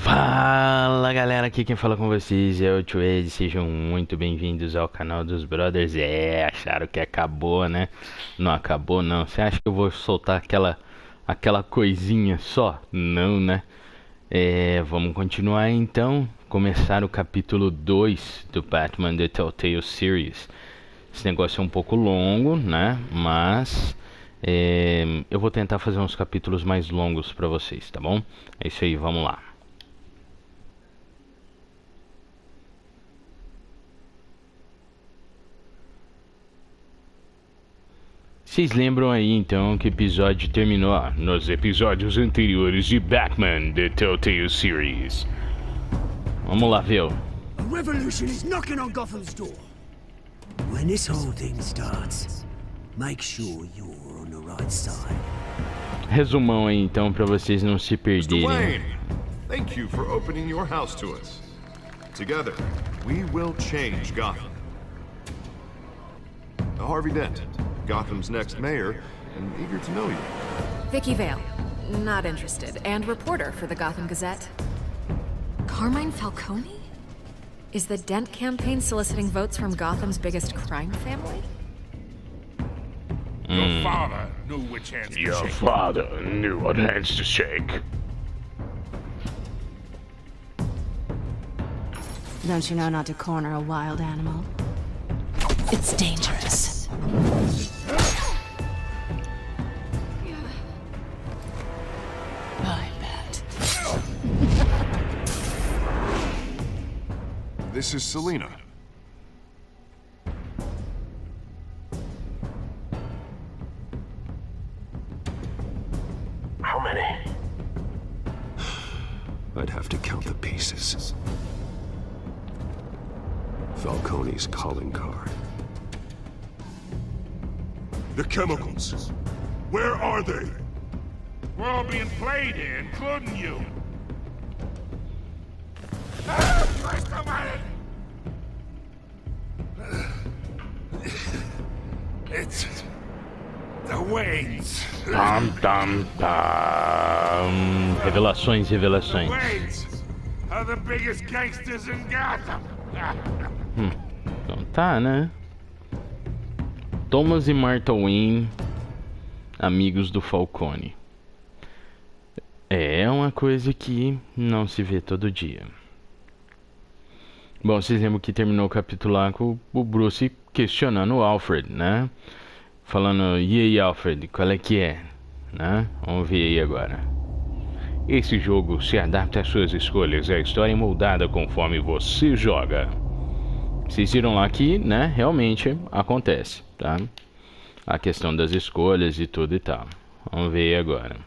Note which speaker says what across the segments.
Speaker 1: Fala galera, aqui quem fala com vocês é o Tudo, sejam muito bem-vindos ao canal dos Brothers. Acharam que acabou, né? Não acabou não, você acha que eu vou soltar aquela coisinha só? Não, né? Vamos continuar então, começar o capítulo 2 do Batman The Telltale Series. Esse negócio é um pouco longo, né? Mas eu vou tentar fazer uns capítulos mais longos pra vocês, tá bom? É isso aí, vamos lá. Vocês lembram aí então que episódio terminou nos episódios anteriores de Batman The Telltale Series? Vamos lá ver.
Speaker 2: A revolution is knocking on Gotham's door. When this whole thing starts, make sure you're on the right side.
Speaker 1: Resumão aí então para vocês não se perderem.
Speaker 3: Mr. Wayne, thank you for opening your house to us. Together, we will change Gotham. Harvey Dent, Gotham's next mayor, and eager to know you.
Speaker 4: Vicky Vale, not interested, and reporter for the Gotham Gazette. Carmine Falcone? Is the Dent campaign soliciting votes from Gotham's biggest crime family?
Speaker 5: Your father knew which hands to shake.
Speaker 1: Your father knew what hands to shake.
Speaker 6: Don't you know not to corner a wild animal? It's dangerous. I bet.
Speaker 3: This is Selina.
Speaker 7: How many?
Speaker 8: I'd have to count the pieces. Falcone's calling card.
Speaker 5: The chemicals. Where are they? We're all being played here, including you. It's the Waynes.
Speaker 1: Tam, tam, tam. Revelações.
Speaker 5: Waynes are the biggest gangsters in Gotham.
Speaker 1: Então tá, né? Thomas e Martha Wayne, amigos do Falcone. É uma coisa que não se vê todo dia. Bom, vocês lembram que terminou o capítulo lá com o Bruce questionando o Alfred, né? Falando, e aí Alfred, qual é que é? Né? Vamos ver aí agora. Esse jogo se adapta às suas escolhas, a história é moldada conforme você joga. Vocês viram lá que, né, realmente acontece, tá? A questão das escolhas e tudo e tal. Vamos ver aí agora.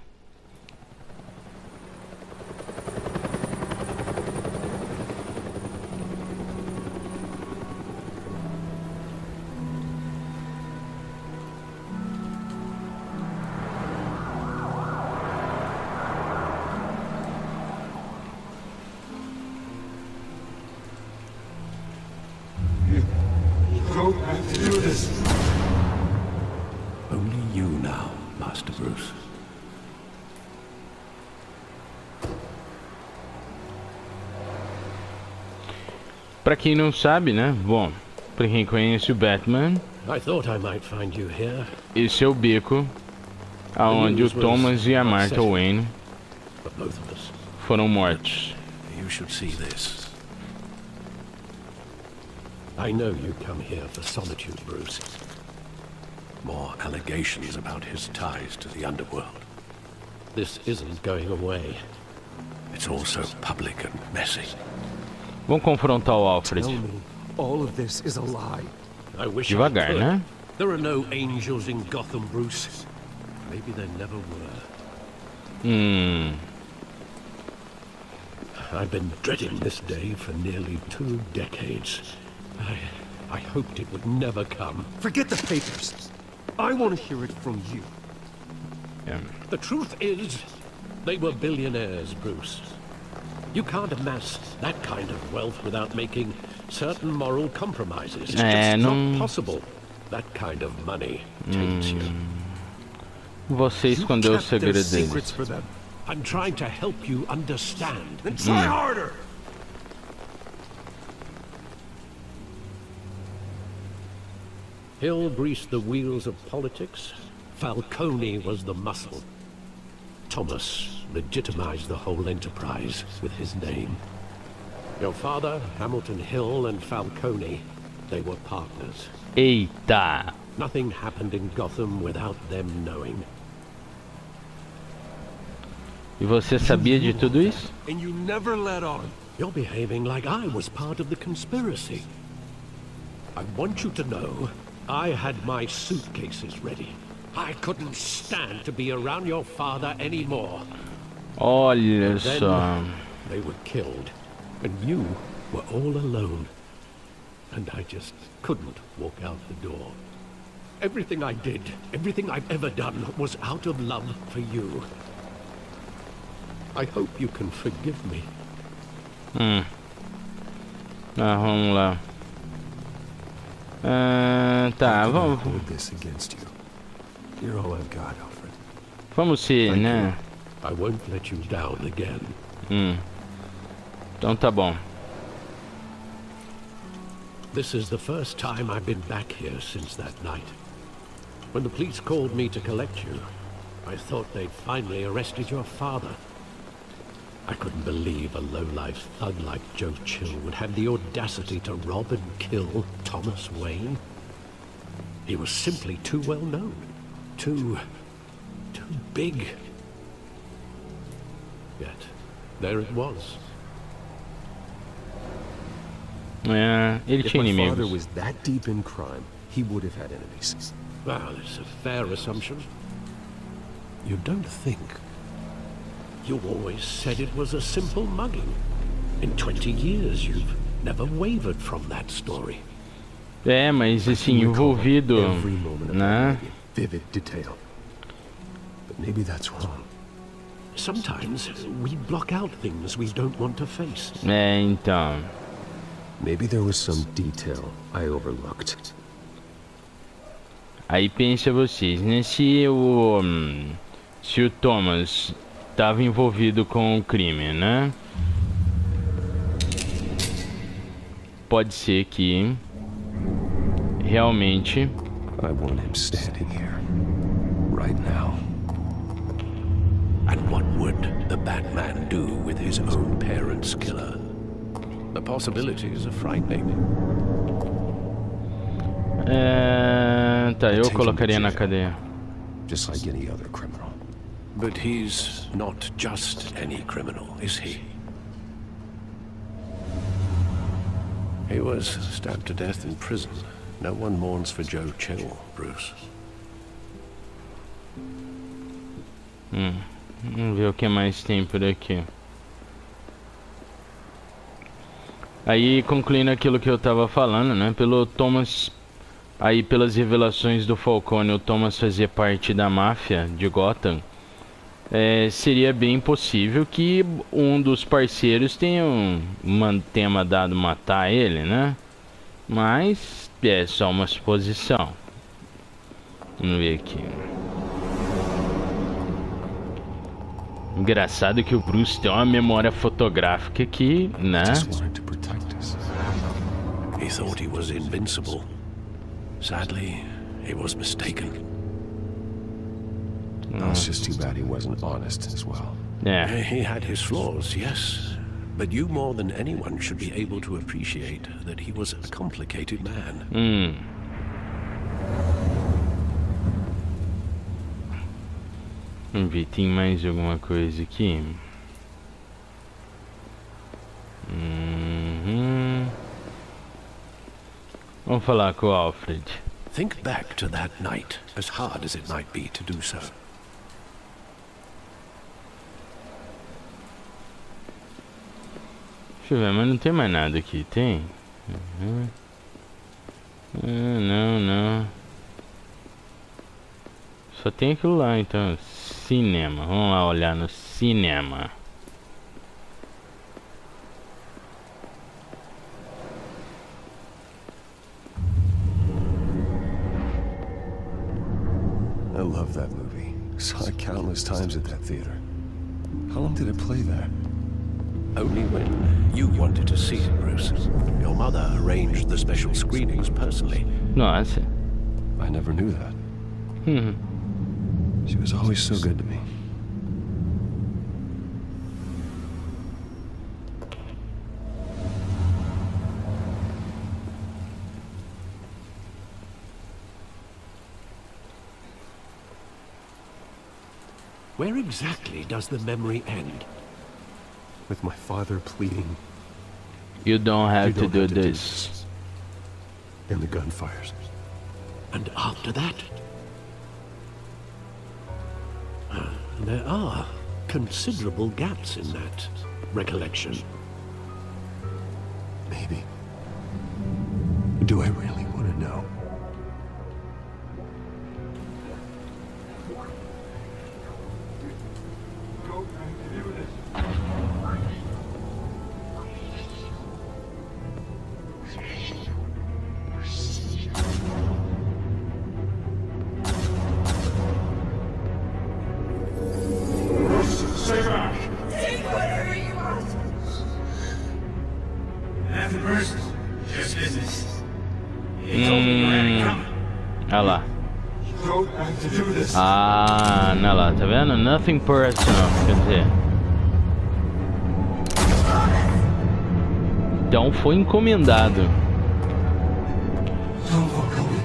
Speaker 8: Only you now, Master Bruce.
Speaker 1: Pra quem não sabe, né? Bom, pra quem conhece o Batman,
Speaker 7: I thought I might find you here.
Speaker 1: esse é o beco aonde o Thomas e a Martha Wayne
Speaker 7: For both of us.
Speaker 1: foram mortos.
Speaker 8: You should see this.
Speaker 7: I know you come here for solitude, Bruce.
Speaker 8: More allegations about his ties to the underworld.
Speaker 7: This isn't going away.
Speaker 8: It's all so public and messy.
Speaker 1: Vamos confrontar o Alfred.
Speaker 2: Tell me, all of this is a lie.
Speaker 7: I wish
Speaker 1: Devagar,
Speaker 7: I could.
Speaker 1: né?
Speaker 7: There are no angels in Gotham, Bruce. Maybe there never were. I've been dreading this day for nearly 2 decades. I hoped it would never come.
Speaker 2: Forget the papers. I want to hear it from you.
Speaker 7: The truth is, they were billionaires, Bruce. You can't amass that kind of wealth without making certain moral compromises. It's just not possible. That kind of money taints you.
Speaker 1: Você escondeu o segredo
Speaker 2: secrets
Speaker 1: deles.
Speaker 2: for them.
Speaker 7: I'm trying to help you understand.
Speaker 5: Then try harder!
Speaker 7: Hill greased the wheels of politics. Falcone was the muscle. Thomas legitimized the whole enterprise with his name. Your father, Hamilton Hill, and Falcone, they were partners.
Speaker 1: Eita!
Speaker 7: Nothing happened in Gotham without them knowing.
Speaker 1: E você sabia de tudo isso?
Speaker 5: And you never let on.
Speaker 7: You're behaving like I was part of the conspiracy. I want you to know, I had my suitcases ready. I couldn't stand to be around your father anymore.
Speaker 1: Olha
Speaker 7: Then
Speaker 1: só.
Speaker 7: they were killed, and you were all alone. And I just couldn't walk out the door. Everything I did, everything I've ever done, was out of love for you. I hope you can forgive me.
Speaker 1: Vamos lá. Tá, vamos.
Speaker 8: Hold this against you. You're all I've got, Alfred.
Speaker 1: Vamos ser, né?
Speaker 7: I won't let you down again.
Speaker 1: Então tá bom.
Speaker 7: This is the first time I've been back here since that night. When the police called me to collect you, I thought they'd finally arrested your father. I couldn't believe a low-life thug like Joe Chill would have the audacity to rob and kill Thomas Wayne. He was simply too well known. Too big. Yet, there it was.
Speaker 1: É, ele
Speaker 8: If
Speaker 1: tinha
Speaker 8: my father
Speaker 1: inimigos.
Speaker 8: was that deep in crime, he would have had enemies.
Speaker 7: Well, it's a fair assumption. You don't think. You always said it was a simple mugging. In 20 years, you've never wavered from that story.
Speaker 1: É, mas assim, envolvido,
Speaker 8: Every moment of
Speaker 1: né?
Speaker 8: that in vivid detail. But maybe that's wrong.
Speaker 7: Sometimes we block out things we don't want to face.
Speaker 1: É, então.
Speaker 8: Maybe there was some detail I overlooked.
Speaker 1: Aí pensa vocês, né? Se o Thomas estava envolvido com o crime, né? Pode ser que realmente
Speaker 8: I want him standing here, right now.
Speaker 7: And what would the Batman do with his own parents' killer? The possibilities are frightening.
Speaker 1: tá, eu colocaria na cadeia.
Speaker 8: Just like any other criminal.
Speaker 7: But he's not just any criminal, is he? He was stabbed to death in prison. No one mourns for Joe Chill, Bruce.
Speaker 1: Vamos ver o que mais tem por aqui. Aí, concluindo aquilo que eu tava falando, né? Pelo Thomas, aí pelas revelações do Falcone, o Thomas fazia parte da máfia de Gotham. Seria bem possível que um dos parceiros tenha mandado matar ele, né? Mas é só uma suposição. Vamos ver aqui. Engraçado que o Bruce tem uma memória fotográfica que, né?
Speaker 8: Just wanted to protect us.
Speaker 7: He thought he was invincible. Sadly, he was mistaken.
Speaker 8: It's just too bad he wasn't honest as well.
Speaker 7: He had his flaws, yes. But you more than anyone should be able to appreciate that he was a complicated man.
Speaker 1: Vamos ver, tem mais alguma coisa aqui? Vamos falar com o Alfred.
Speaker 7: Think back to that night, as hard as it might be to do so.
Speaker 1: Deixa eu ver, mas não tem mais nada aqui, tem? Não. Só tem aquilo lá, então. Cinema. Vamos lá olhar no cinema.
Speaker 8: I love that movie. Saw it countless times at that theater. How long did it play there? Only when you wanted to see it, Bruce. Your mother arranged the special screenings personally.
Speaker 1: Nossa.
Speaker 8: I never knew that. She was always so good to me.
Speaker 7: Where exactly does the memory end?
Speaker 8: With my father pleading.
Speaker 1: You don't have
Speaker 8: "You
Speaker 1: to
Speaker 8: don't
Speaker 1: do
Speaker 8: have to do
Speaker 1: this.
Speaker 8: And the gunfires.
Speaker 7: And after that? There are considerable gaps in that recollection.
Speaker 8: Maybe. Do I really want to know?
Speaker 5: Stay back! Take whatever you want! Nothing personal, just business. He told me you had it coming.
Speaker 1: Olha lá.
Speaker 5: You don't have to do this.
Speaker 1: Ah, olha lá, tá vendo? Nothing personal, quer dizer. Então foi encomendado.
Speaker 5: Don't walk away.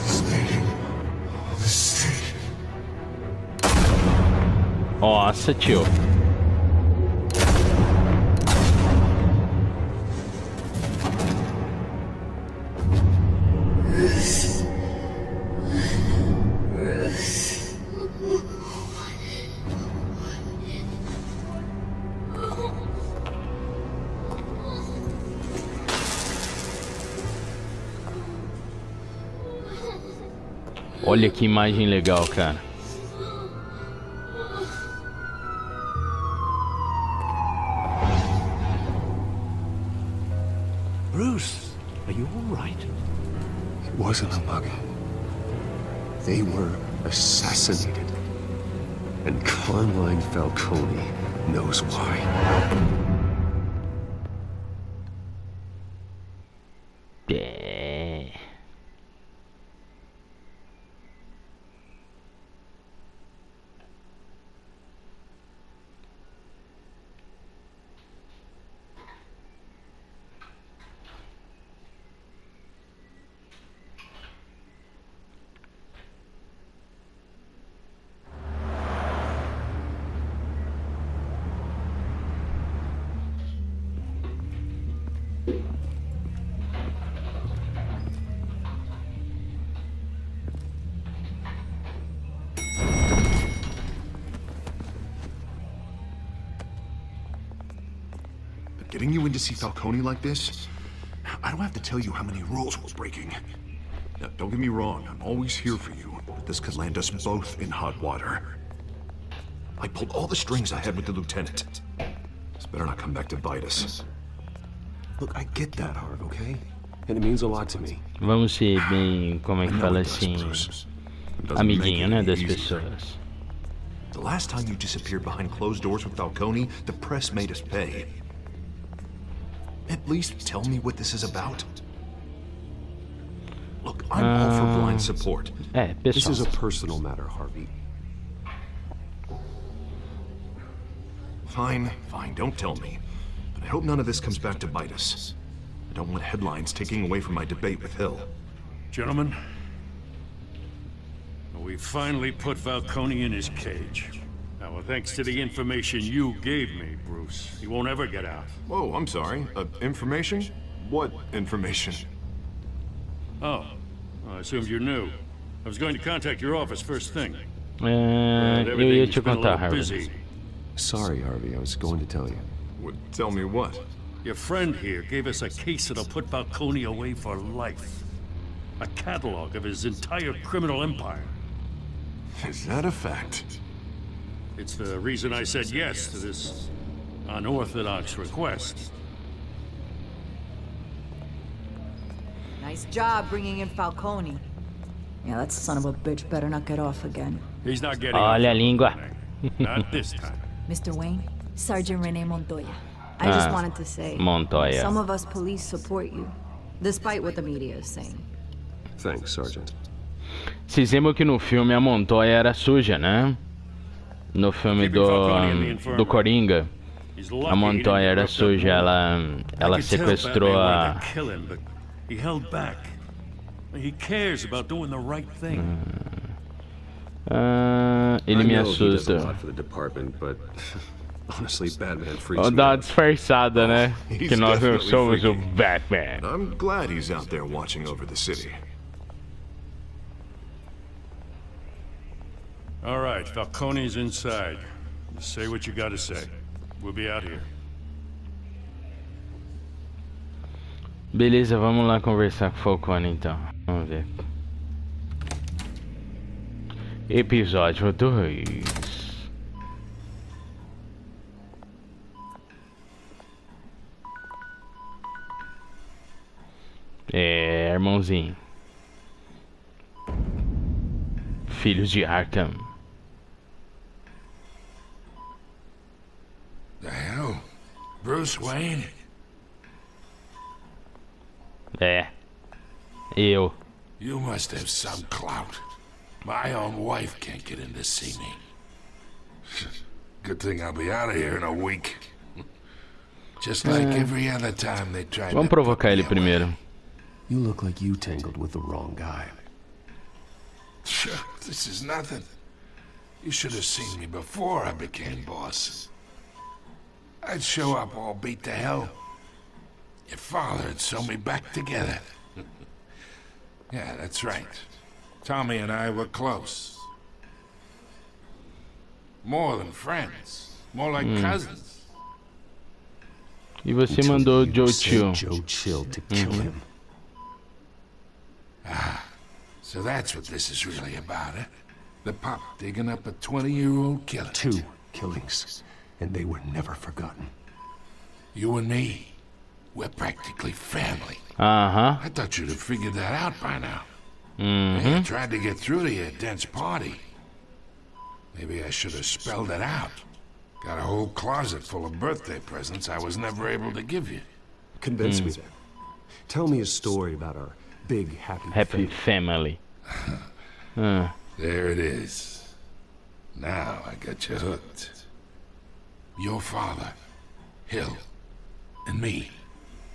Speaker 5: He's making a mistake.
Speaker 1: Nossa, tio. Olha que imagem legal, cara.
Speaker 7: Bruce, are you all right?
Speaker 8: It wasn't a mug. They were assassinated. And Carmine Falcone knows why.
Speaker 1: É.
Speaker 3: Getting you in to see Falcone like this? I don't have to tell you how many rules we're breaking. Now, don't get me wrong, I'm always here for you, but this could land us both in hot water. I pulled all the strings I had with the lieutenant. This better not come back to bite us.
Speaker 8: Look, I get that, Harv, okay? And it means a lot to me.
Speaker 1: Vamos ser bem, como é que
Speaker 3: I know
Speaker 1: fala
Speaker 3: it does,
Speaker 1: assim,
Speaker 3: Bruce. It doesn't make
Speaker 1: amiguinho,
Speaker 3: it
Speaker 1: né,
Speaker 3: any
Speaker 1: das
Speaker 3: easier.
Speaker 1: pessoas.
Speaker 3: The last time you disappeared behind closed doors with Falcone, the press made us pay. At least tell me what this is about. Look, I'm all for blind support.
Speaker 1: É,
Speaker 8: This
Speaker 1: pessoal.
Speaker 8: is a personal matter, Harvey.
Speaker 3: Fine, fine, don't tell me. But I hope none of this comes back to bite us. I don't want headlines taking away from my debate with Hill.
Speaker 5: Gentlemen, we finally put Falcone in his cage. Now, well, thanks to the information you gave me, Bruce, he won't ever get out.
Speaker 3: Whoa, I'm sorry. Information? What information?
Speaker 5: Oh, I assumed you knew. I was going to contact your office first thing.
Speaker 1: É, eu ia te contar, Harvey.
Speaker 5: busy.
Speaker 8: Sorry, Harvey, I was going to tell you.
Speaker 3: Would tell me what?
Speaker 5: Your friend here gave us a case that'll put Falcone away for life. A catalog of his entire criminal empire.
Speaker 3: Is that a fact?
Speaker 5: It's the reason I said yes to this unorthodox request.
Speaker 9: Nice job bringing in Falcone. Yeah, that son of a bitch better not get off again.
Speaker 5: He's not getting
Speaker 1: Olha a
Speaker 5: off.
Speaker 1: língua.
Speaker 5: Not this time.
Speaker 10: Mr. Wayne, Sergeant Renee Montoya. I just wanted to say,
Speaker 1: Montoya.
Speaker 10: some of us police support you, despite what the media is saying.
Speaker 8: Thanks, Sergeant.
Speaker 1: Vocês lembram que no filme a Montoya era suja, né? No filme do Coringa, a Montoya era suja, ela sequestrou a...
Speaker 5: He held back. He cares about doing the right thing.
Speaker 1: Ele me assusta. Vou dar uma disfarçada, né? Que nós não somos o Batman.
Speaker 3: I'm glad he's out there watching over the city.
Speaker 5: All right, Falcone's inside. Say what you gotta say. We'll be out here.
Speaker 1: Beleza, vamos lá conversar com o Falcone então. Vamos ver. Episódio 2. Irmãozinho. Filhos de Arkham.
Speaker 11: The hell? Bruce Wayne?
Speaker 1: Eu.
Speaker 11: You must have some clout. My own wife can't get in to see me. Good thing I'll be out of here in a week. Just like every other time they tried to...
Speaker 1: Vamos provocar ele primeiro.
Speaker 8: You look like you tangled with the wrong guy.
Speaker 11: Sure, this is nothing. You should have seen me before I became boss. I'd show up all beat to hell. Your father'd sew me back together. Yeah, that's right. Tommy and I were close. More than friends. More like cousins.
Speaker 1: E você mandou o Joe Chill.
Speaker 8: Joe Chill to kill him.
Speaker 11: So that's what this is really about, eh? The pop digging up a 20-year-old killer.
Speaker 8: 2 killings, and they were never forgotten.
Speaker 11: You and me, we're practically family.
Speaker 1: Uh-huh.
Speaker 11: I thought you'd have figured that out by now. I tried to get through to your dense party. Maybe I should have spelled it out. Got a whole closet full of birthday presents I was never able to give you.
Speaker 8: Convince me then. Tell me a story about our big happy
Speaker 1: family.
Speaker 11: There it is. Now I got you hooked. Your father, Hill, and me,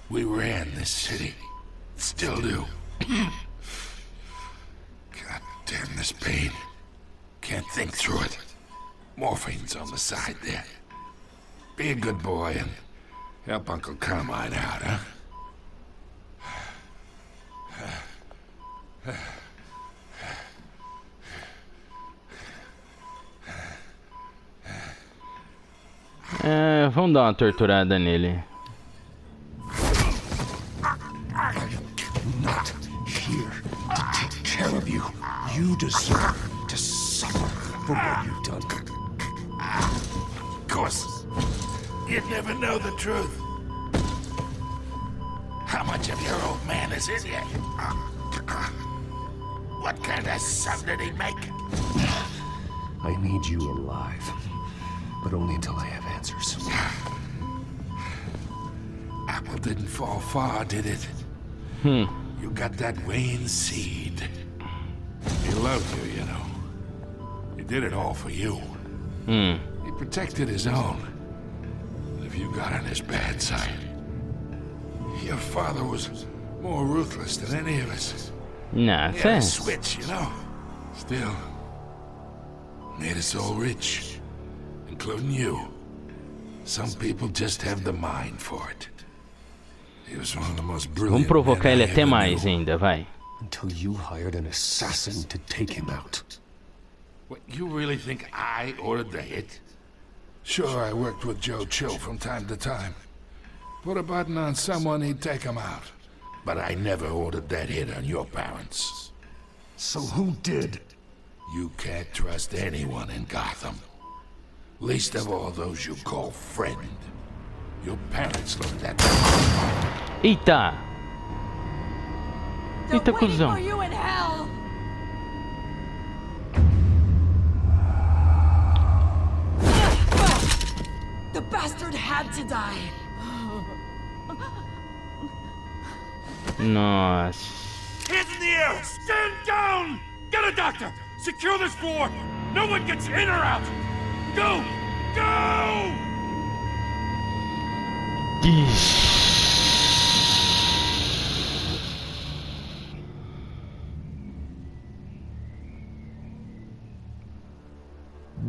Speaker 11: we ran this city. Still do. God damn this pain. Can't think through it. Morphine's on the side there. Be a good boy and help Uncle Carmine out, huh?
Speaker 1: Vamos dar uma torturada nele.
Speaker 11: Not here to take care of you. You deserve to suffer for what you've done. Of course, you'd never know the truth. How much of your old man is in you? What kind of son did he make?
Speaker 8: I need you alive, but only until I have answers.
Speaker 11: Apple didn't fall far, did it? You got that Wayne seed. He loved you, you know. He did it all for you. He protected his own. And if you got on his bad side, your father was more ruthless than any of us.
Speaker 1: Nah,
Speaker 11: He had a switch, you know. Still, made us all rich, including you. Some people just have the mind for it. He was one of the most brilliant.
Speaker 1: Vamos provocar
Speaker 11: men
Speaker 1: ele
Speaker 11: I
Speaker 1: até
Speaker 11: ever
Speaker 1: mais
Speaker 11: knew.
Speaker 1: ainda, vai.
Speaker 8: Until you hired an assassin to take him out.
Speaker 11: What, you really think I ordered the hit? Sure, I worked with Joe Chill from time to time. Put a button on someone, he'd take him out. But I never ordered that hit on your parents.
Speaker 8: So who did?
Speaker 11: You can't trust anyone in Gotham. Least of all those you call friend. Your parents looked at me.
Speaker 1: Eita! Eita, cuzão.
Speaker 10: You in hell.
Speaker 6: bastard had to die.
Speaker 1: Nossa.
Speaker 5: Hands in the air! Stand down! Get a doctor! Secure this floor! No one gets in or out! Go! Go!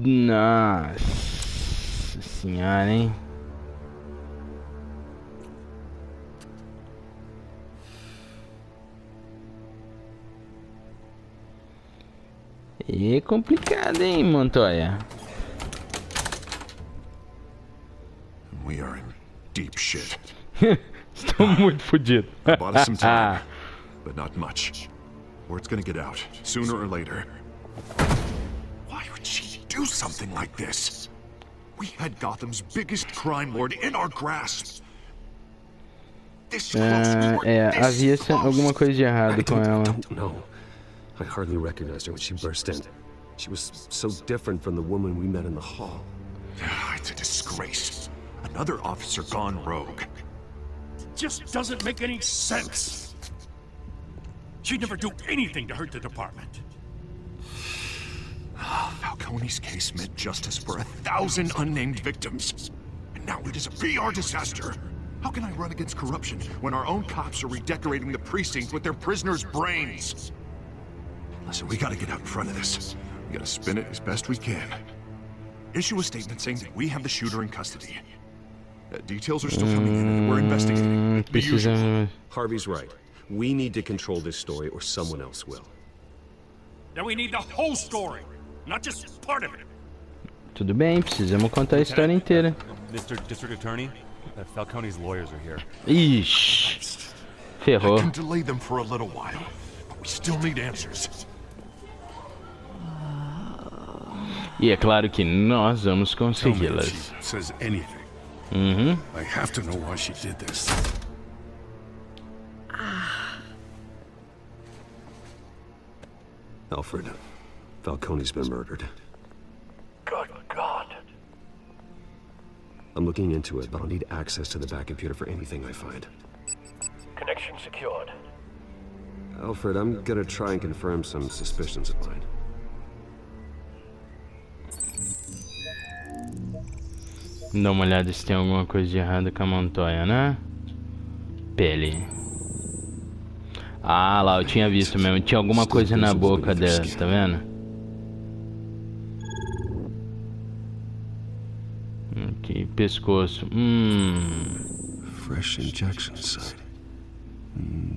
Speaker 1: Nossa senhora, hein? É complicado, hein, Montoya?
Speaker 3: We are in deep shit.
Speaker 1: Estou muito fodido.
Speaker 3: Bought us some time, but not much. Word's gonna get out, sooner or later. Why would she do something like this? We had Gotham's biggest crime lord in our grasp. This close, we were this
Speaker 1: havia alguma coisa de errado com ela.
Speaker 8: No. I hardly recognized her when she burst in. She was so different from the woman we met in the hall.
Speaker 3: It's a disgrace. Another officer gone rogue.
Speaker 5: Just doesn't make any sense. She'd never do anything to hurt the department.
Speaker 3: Falcone's case meant justice for 1,000 unnamed victims. And now it is a PR disaster. How can I run against corruption when our own cops are redecorating the precinct with their prisoners' brains? Listen, we gotta get out in front of this. We gotta spin it as best we can. Issue a statement saying that we have the shooter in custody. Details are still coming in and we're investigating. The usual.
Speaker 8: Harvey's right. We need to control this story or someone else will.
Speaker 5: Then we need the whole story, not just part of it.
Speaker 1: Tudo bem, precisamos contar a história inteira.
Speaker 12: Mr. District Attorney, Falcone's lawyers are here.
Speaker 1: Ixi, ferrou.
Speaker 3: I can delay them for a little while, but we still need answers.
Speaker 1: E é claro que nós vamos consegui-las.
Speaker 5: Says anything. I have to know why she did this.
Speaker 8: Alfred, Falcone's been murdered.
Speaker 5: Good God.
Speaker 8: I'm looking into it, but I'll need access to the back computer for anything I find.
Speaker 5: Connection secured.
Speaker 8: Alfred, I'm gonna try and confirm some suspicions of mine.
Speaker 1: Dá uma olhada se tem alguma coisa de errado com a Montoya, né? Pele. Ah, lá, eu tinha visto mesmo. Tinha alguma coisa na boca dela, tá vendo? Aqui, pescoço.
Speaker 8: Fresh injection site.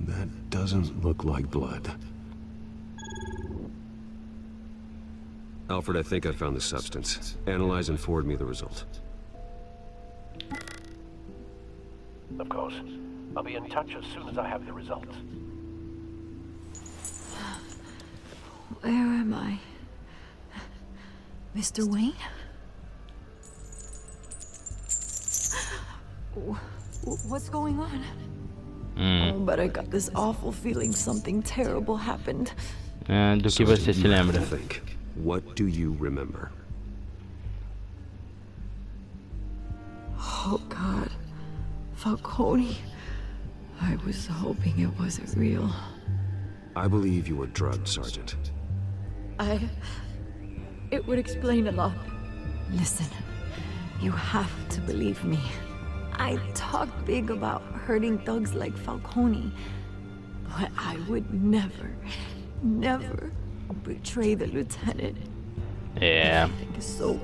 Speaker 8: That doesn't look like blood. Alfred, I think I found the substance. Analyze and forward me the result.
Speaker 13: Of course. I'll be in touch as soon as I have the results.
Speaker 10: Where am I? Mr. Wayne? What's going on? Oh, but I got this awful feeling something terrible happened.
Speaker 1: Do que você se lembra?
Speaker 8: What do you remember?
Speaker 10: Oh, God. Falcone. I was hoping it wasn't real.
Speaker 8: I believe you were drugged, Sergeant.
Speaker 10: It would explain a lot. Listen, you have to believe me. I talk big about hurting thugs like Falcone, but I would never betray the lieutenant.
Speaker 1: Yeah.
Speaker 10: Everything is so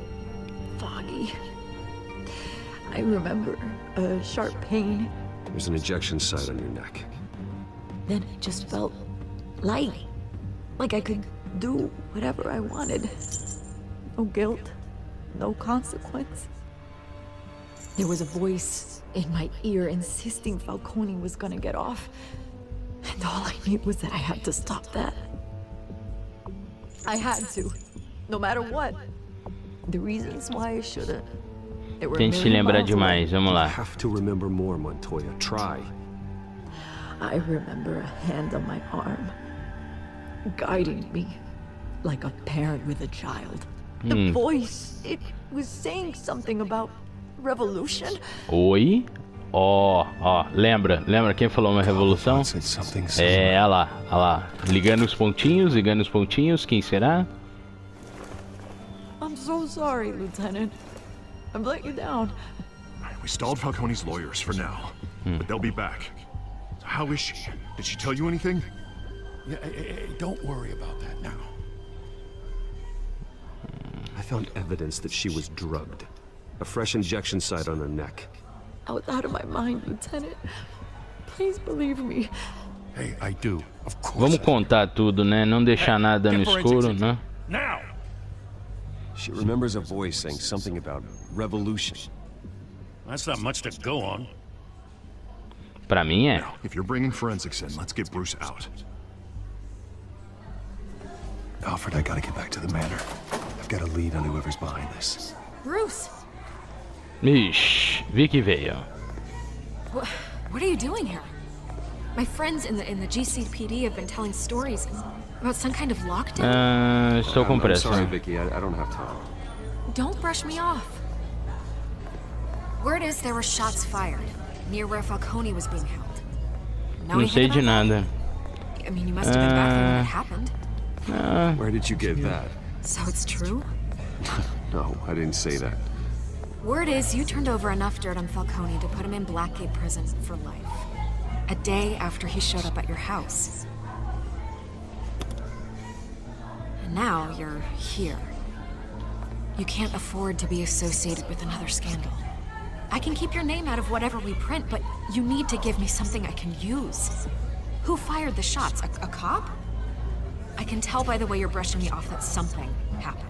Speaker 10: foggy. I remember a sharp pain.
Speaker 8: There's an injection site on your neck.
Speaker 10: Then it just felt light. Like I could do whatever I wanted. No guilt, no consequence. There was a voice in my ear insisting Falcone was gonna get off. And all I knew was that I had to stop that. I had to, no matter what. The reasons why I shouldn't.
Speaker 1: Quem se lembra demais, vamos lá.
Speaker 8: You have to remember more, Montoya. Try.
Speaker 10: I remember a hand on my arm, guiding me like a parent with a child. The voice, it was saying something about Revolution?
Speaker 1: Oi? Ó, lembra quem falou uma revolução? É, olha lá, ligando os pontinhos, quem será?
Speaker 10: I'm so sorry, Lieutenant. I've let you down.
Speaker 3: We stalled Falcone's lawyers for now, but they'll be back. So how is she? Did she tell you anything?
Speaker 11: Yeah, don't worry about that now.
Speaker 14: I found evidence that she was drugged. A fresh injection site on her neck.
Speaker 10: I was out of my mind, Lieutenant. Please believe me.
Speaker 11: Hey, I do. Of course.
Speaker 1: Vamos contar tudo, né? Não deixar nada no escuro, né?
Speaker 5: Now!
Speaker 14: She remembers a voice saying something about revolution.
Speaker 5: That's not much to go on.
Speaker 1: Pra mim é.
Speaker 3: Now, if you're bringing forensics in, let's get Bruce out.
Speaker 8: Alfred, I gotta get back to the manor. I've got a lead on whoever's behind this.
Speaker 4: Bruce!
Speaker 1: Ixi, vi que veio.
Speaker 4: What are you doing here? My friends in the GCPD have been telling stories about some kind of lockdown.
Speaker 1: Estou com pressa.
Speaker 14: I'm sorry, Vicky. I don't have time.
Speaker 4: Don't brush me off. Word is there were shots fired near where Falcone was being held.
Speaker 1: Não sei de nada.
Speaker 4: I mean, you must have been back there when it happened.
Speaker 14: Where did you get that?
Speaker 4: So it's true?
Speaker 14: No, I didn't say that.
Speaker 4: Word is you turned over enough dirt on Falcone to put him in Blackgate Prison for life. A day after he showed up at your house. And now you're here. You can't afford to be associated with another scandal. I can keep your name out of whatever we print, but you need to give me something I can use. Who fired the shots? A cop? I can tell by the way you're brushing me off that something happened.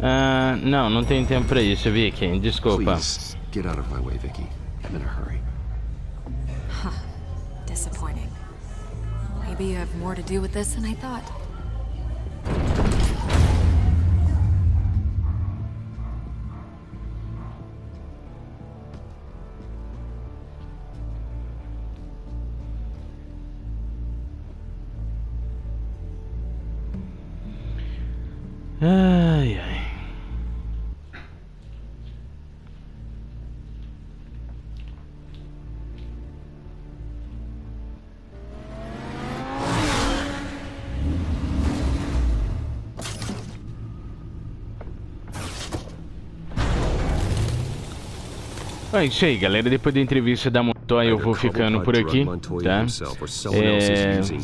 Speaker 1: Não tenho tempo pra isso, Vicky. Desculpa.
Speaker 14: Please, get out of my way, Vicky. I'm in a hurry.
Speaker 4: Huh. Disappointing. Maybe you have more to do with this than I thought.
Speaker 1: Ai. É isso aí, galera. Depois da entrevista da Montoya eu vou ficando por aqui, tá?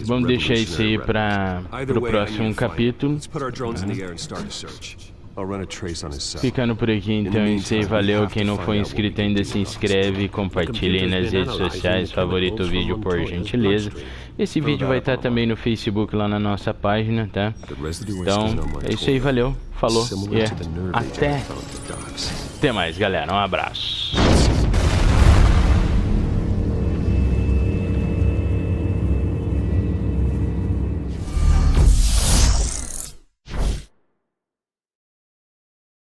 Speaker 1: Vamos deixar isso aí para o próximo capítulo. Ficando por aqui então, isso aí, valeu. Quem não for inscrito ainda se inscreve, compartilha aí nas redes sociais, favorita o vídeo por gentileza. Esse vídeo vai estar também no Facebook lá na nossa página, tá? Então é isso aí, valeu, falou e até mais, galera, um abraço.